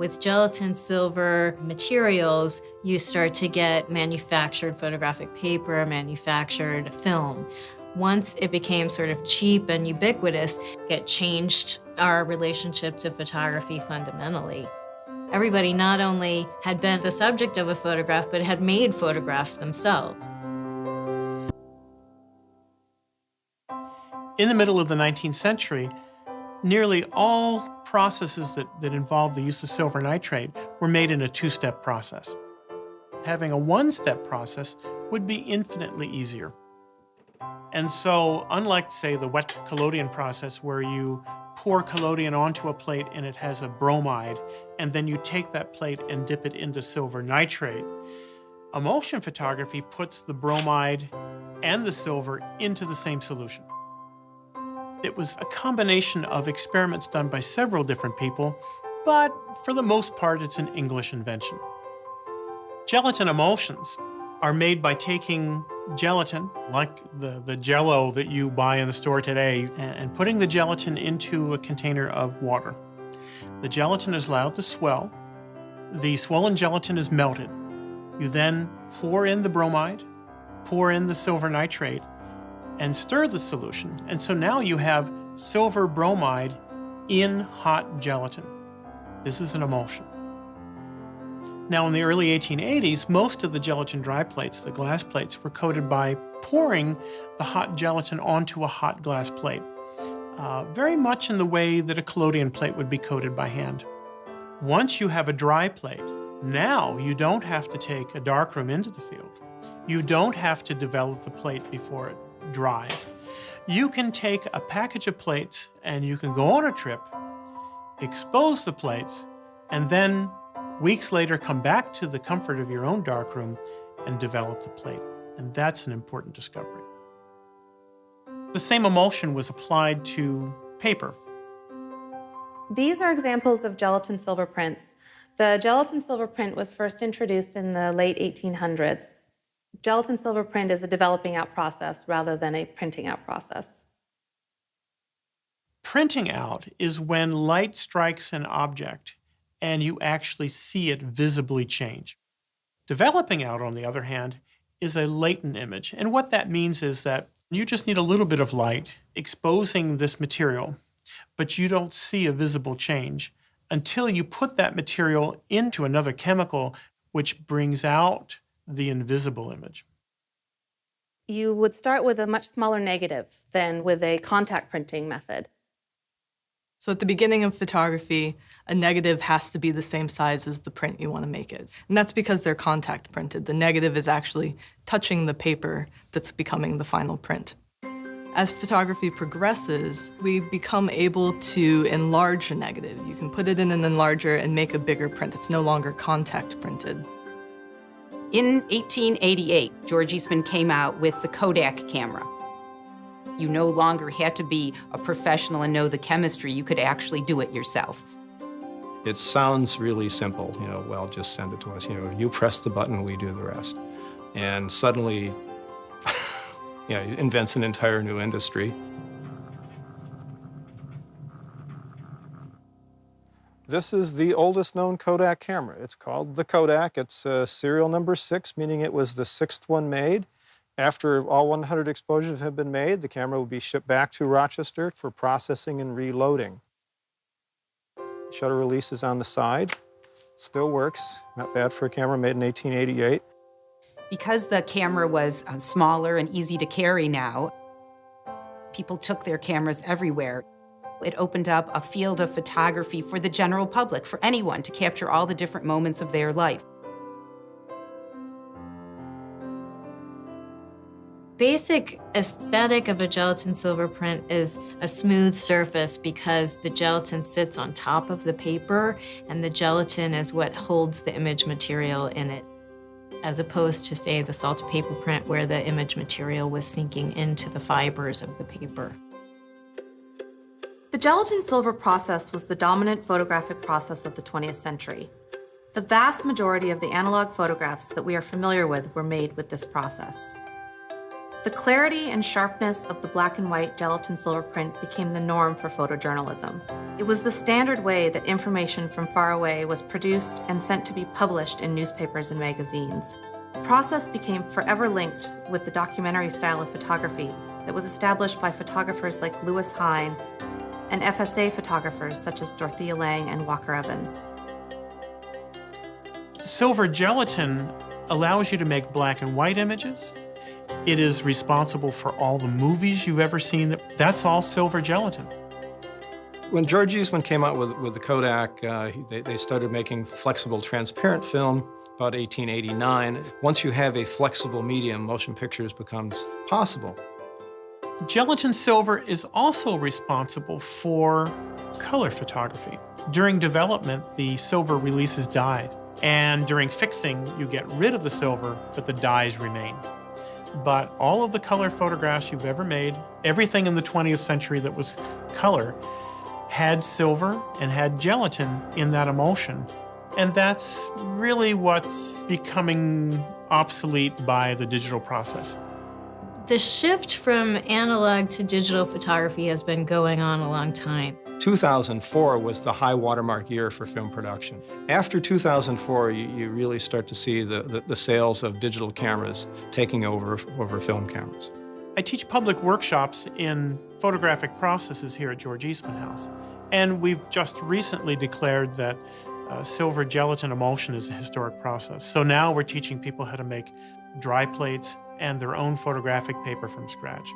With gelatin silver materials, you start to get manufactured photographic paper, manufactured film. Once it became sort of cheap and ubiquitous, it changed our relationship to photography fundamentally. Everybody not only had been the subject of a photograph, but had made photographs themselves. In the middle of the 19th century, nearly all processes that involved the use of silver nitrate were made in a two-step process. Having a one-step process would be infinitely easier. And so, unlike, say, the wet collodion process where you pour collodion onto a plate and it has a bromide, and then you take that plate and dip it into silver nitrate, emulsion photography puts the bromide and the silver into the same solution. It was a combination of experiments done by several different people, but for the most part, it's an English invention. Gelatin emulsions are made by taking gelatin, like the Jell-O that you buy in the store today, and putting the gelatin into a container of water. The gelatin is allowed to swell. The swollen gelatin is melted. You then pour in the bromide, pour in the silver nitrate, and stir the solution. And so now you have silver bromide in hot gelatin. This is an emulsion. Now, in the early 1880s, most of the gelatin dry plates, the glass plates, were coated by pouring the hot gelatin onto a hot glass plate, very much in the way that a collodion plate would be coated by hand. Once you have a dry plate, now you don't have to take a darkroom into the field. You don't have to develop the plate before it dries. You can take a package of plates and you can go on a trip, expose the plates, and then weeks later come back to the comfort of your own darkroom and develop the plate. And that's an important discovery. The same emulsion was applied to paper. These are examples of gelatin silver prints. The gelatin silver print was first introduced in the late 1800s. Gelatin silver print is a developing out process rather than a printing out process. Printing out is when light strikes an object and you actually see it visibly change. Developing out, on the other hand, is a latent image. And what that means is that you just need a little bit of light exposing this material, but you don't see a visible change until you put that material into another chemical which brings out the invisible image. You would start with a much smaller negative than with a contact printing method. So at the beginning of photography, a negative has to be the same size as the print you want to make it. And that's because they're contact printed. The negative is actually touching the paper that's becoming the final print. As photography progresses, we become able to enlarge a negative. You can put it in an enlarger and make a bigger print. It's no longer contact printed. In 1888, George Eastman came out with the Kodak camera. You no longer had to be a professional and know the chemistry. You could actually do it yourself. It sounds really simple, well, just send it to us. You press the button, we do the rest. And suddenly, it invents an entire new industry. This is the oldest known Kodak camera. It's called the Kodak. It's serial number 6, meaning it was the 6th one made. After all 100 exposures have been made, the camera will be shipped back to Rochester for processing and reloading. Shutter release is on the side. Still works. Not bad for a camera made in 1888. Because the camera was smaller and easy to carry now, people took their cameras everywhere. It opened up a field of photography for the general public, for anyone to capture all the different moments of their life. Basic aesthetic of a gelatin silver print is a smooth surface because the gelatin sits on top of the paper and the gelatin is what holds the image material in it, as opposed to, say, the salted paper print where the image material was sinking into the fibers of the paper. The gelatin silver process was the dominant photographic process of the 20th century. The vast majority of the analog photographs that we are familiar with were made with this process. The clarity and sharpness of the black and white gelatin silver print became the norm for photojournalism. It was the standard way that information from far away was produced and sent to be published in newspapers and magazines. The process became forever linked with the documentary style of photography that was established by photographers like Lewis Hine and FSA photographers such as Dorothea Lange and Walker Evans. Silver gelatin allows you to make black and white images. It is responsible for all the movies you've ever seen. That's all silver gelatin. When George Eastman came out with the Kodak, they started making flexible transparent film about 1889. Once you have a flexible medium, motion pictures becomes possible. Gelatin silver is also responsible for color photography. During development, the silver releases dyes, and during fixing, you get rid of the silver, but the dyes remain. But all of the color photographs you've ever made, everything in the 20th century that was color, had silver and had gelatin in that emulsion. And that's really what's becoming obsolete by the digital process. The shift from analog to digital photography has been going on a long time. 2004 was the high watermark year for film production. After 2004, you really start to see the sales of digital cameras taking over film cameras. I teach public workshops in photographic processes here at George Eastman House. And we've just recently declared that silver gelatin emulsion is a historic process. So now we're teaching people how to make dry plates and their own photographic paper from scratch.